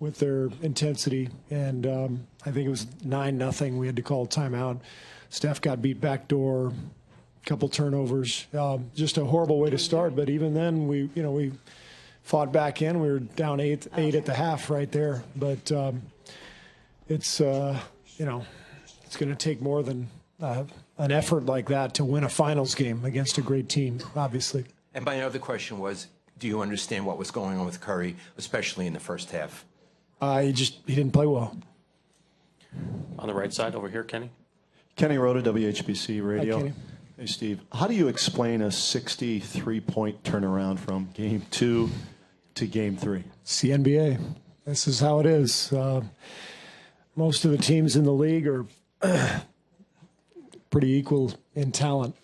With their intensity, and I think it was 9-0. We had to call a timeout. Steph got beat backdoor, couple turnovers. Just a horrible way to start. But even then, we fought back in. We were down eight at the half right there. But it's going to take more than an effort like that to win a finals game against a great team, obviously. And my other question was, do you understand what was going on with Curry, especially in the first half? He didn't play well. On the right side over here, Kenny. Kenny Rhoda, WHBC Radio. Hi, Kenny. Hey, Steve. How do you explain a 63-point turnaround from Game 2 to Game 3? It's the NBA. This is how it is. Most of the teams in the league are pretty equal in talent.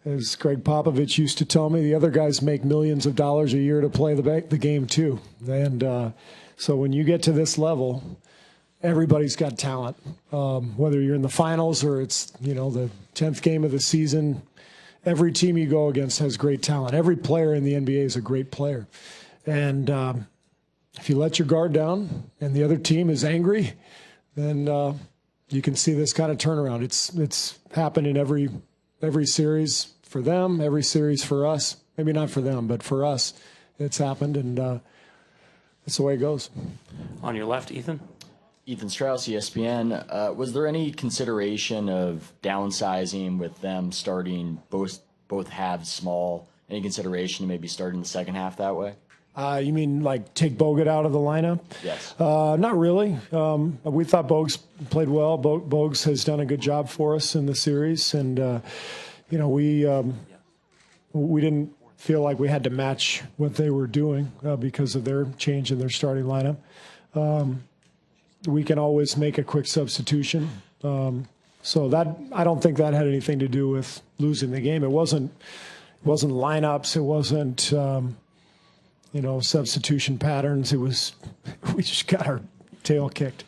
As Greg Popovich used to tell me, the other guys make millions of dollars a year to play the game too. And so when you get to this level, everybody's got talent. Whether you're in the finals or it's the 10th game of the season, every team you go against has great talent. Every player in the NBA is a great player. And if you let your guard down and the other team is angry, then you can see this kind of turnaround. It's happened in every series for them, every series for us. Maybe not for them, but for us, it's happened, and that's the way it goes. On your left, Ethan. Ethan Strauss, ESPN. Was there any consideration of downsizing with them starting both halves small? Any consideration to maybe starting the second half that way? You mean like take Bogut out of the lineup? Yes. Not really. We thought Bogues played well. Bogues has done a good job for us in the series, and we didn't feel like we had to match what they were doing because of their change in their starting lineup. We can always make a quick substitution. So that I don't think that had anything to do with losing the game. It wasn't lineups. It wasn't substitution patterns. It was we just got our tail kicked.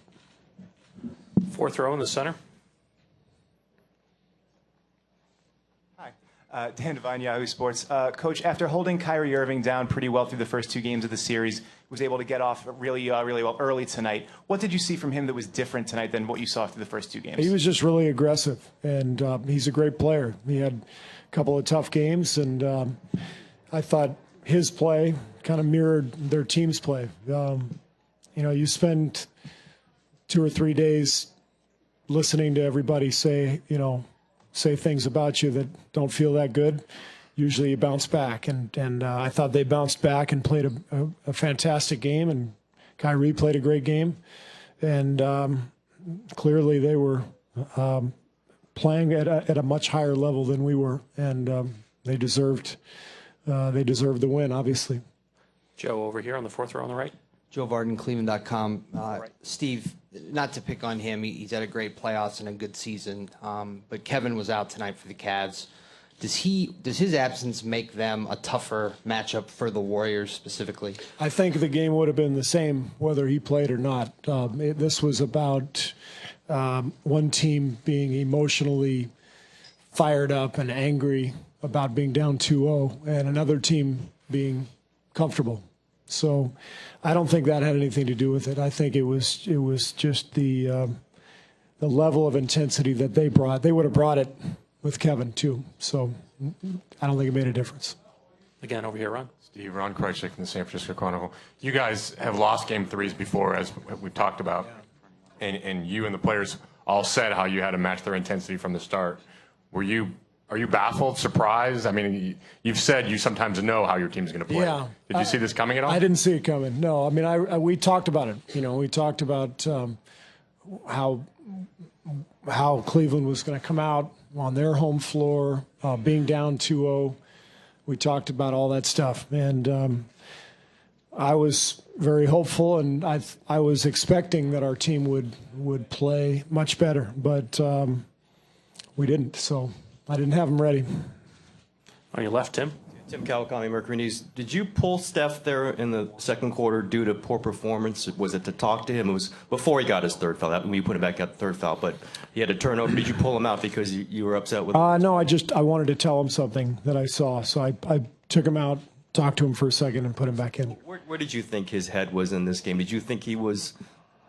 Fourth row in the center. Dan Devine, Yahoo Sports. Coach, after holding Kyrie Irving down pretty well through the first two games of the series, was able to get off really well early tonight. What did you see from him that was different tonight than what you saw through the first two games? He was just really aggressive, and he's a great player. He had a couple of tough games, and I thought his play kind of mirrored their team's play. You spend 2 or 3 days listening to everybody say things about you that don't feel that good. Usually you bounce back, and I thought they bounced back and played a fantastic game, and Kyrie played a great game, and clearly they were playing at a much higher level than we were, and they deserved the win, obviously. Joe over here on the fourth row on the right. Joe Varden, Cleveland.com. Steve, not to pick on him, he's had a great playoffs and a good season, but Kevin was out tonight for the Cavs. Does his absence make them a tougher matchup for the Warriors specifically? I think the game would have been the same whether he played or not. This was about one team being emotionally fired up and angry about being down 2-0, and another team being comfortable. So I don't think that had anything to do with it. I think it was just the level of intensity that they brought. They would have brought it with Kevin too. So I don't think it made a difference. Again, over here, Ron. Steve, Ron Krejcik from the San Francisco Chronicle. You guys have lost game threes before, as we've talked about, and you and the players all said how you had to match their intensity from the start. Are you baffled, surprised? I mean, you've said you sometimes know how your team's going to play. Yeah. Did you see this coming at all? I didn't see it coming. No, I mean, we talked about it. We talked about how Cleveland was going to come out on their home floor, being down 2-0. We talked about all that stuff, and I was very hopeful, and I was expecting that our team would play much better, but we didn't. So I didn't have them ready. On your left, Tim. Tim Kawakami, Mercury News. Did you pull Steph there in the second quarter due to poor performance? Was it to talk to him? It was before he got his third foul. When you put him back at the third foul, but he had a turnover. Did you pull him out because you were upset with him? No, I wanted to tell him something that I saw. So I took him out, talked to him for a second, and put him back in. Where did you think his head was in this game? Did you think he was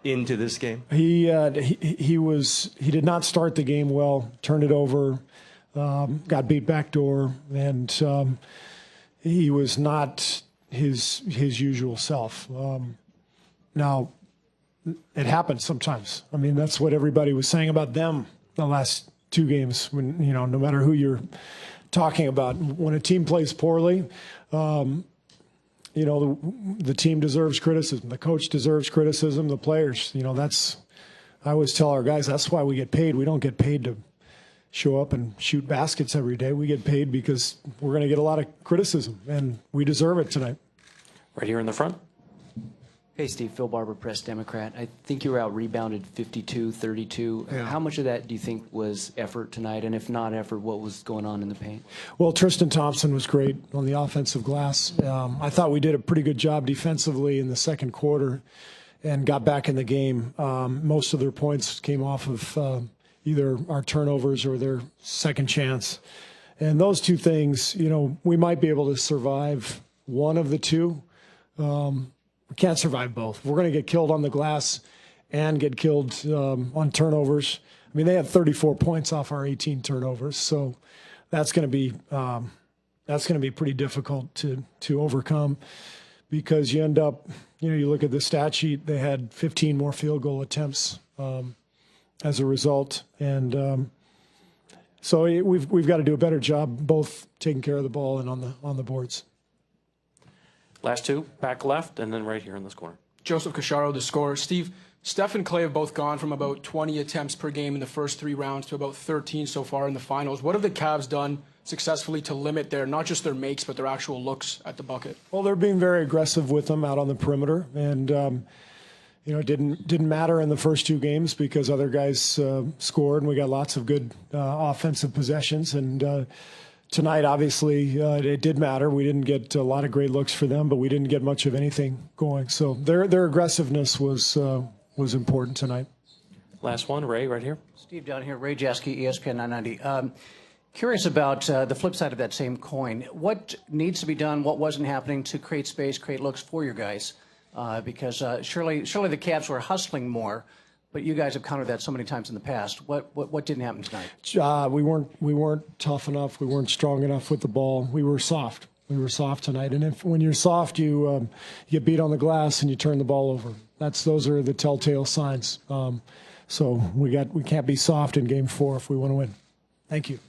into this game? He did not start the game well, turned it over, got beat backdoor, and he was not his usual self. Now, it happens sometimes. I mean, that's what everybody was saying about them the last two games. When no matter who you're talking about, when a team plays poorly, the team deserves criticism. The coach deserves criticism. The players, I always tell our guys, that's why we get paid. We don't get paid to show up and shoot baskets every day. We get paid because we're going to get a lot of criticism, and we deserve it tonight. Right here in the front. Hey, Steve. Phil Barber, Press Democrat. I think you were out rebounded 52-32. Yeah. How much of that do you think was effort tonight? And if not effort, what was going on in the paint? Well, Tristan Thompson was great on the offensive glass. I thought we did a pretty good job defensively in the second quarter and got back in the game. Most of their points came off of either our turnovers or their second chance. And those two things, we might be able to survive one of the two. We can't survive both. We're going to get killed on the glass and get killed on turnovers. I mean, they had 34 points off our 18 turnovers, so that's going to be pretty difficult to overcome, because you end up, you look at the stat sheet, they had 15 more field goal attempts as a result, and so we've got to do a better job both taking care of the ball and on the boards. Last two, back left, and then right here in this corner. Joseph Cacharo, the scorer. Steve, Steph and Clay have both gone from about 20 attempts per game in the first three rounds to about 13 so far in the finals. What have the Cavs done successfully to limit not just their makes, but their actual looks at the bucket? Well, they're being very aggressive with them out on the perimeter, and it didn't matter in the first two games because other guys scored, and we got lots of good offensive possessions. And tonight, obviously, it did matter. We didn't get a lot of great looks for them, but we didn't get much of anything going. So their aggressiveness was important tonight. Last one, Ray, right here. Steve, down here. Ray Jasky, ESPN 990. Curious about the flip side of that same coin. What needs to be done? What wasn't happening to create space, create looks for your guys? Because surely the Cavs were hustling more, but you guys have countered that so many times in the past. What didn't happen tonight? We weren't tough enough. We weren't strong enough with the ball. We were soft. We were soft tonight. And when you're soft, you get beat on the glass and you turn the ball over. Those are the telltale signs. So we can't be soft in Game 4 if we want to win. Thank you.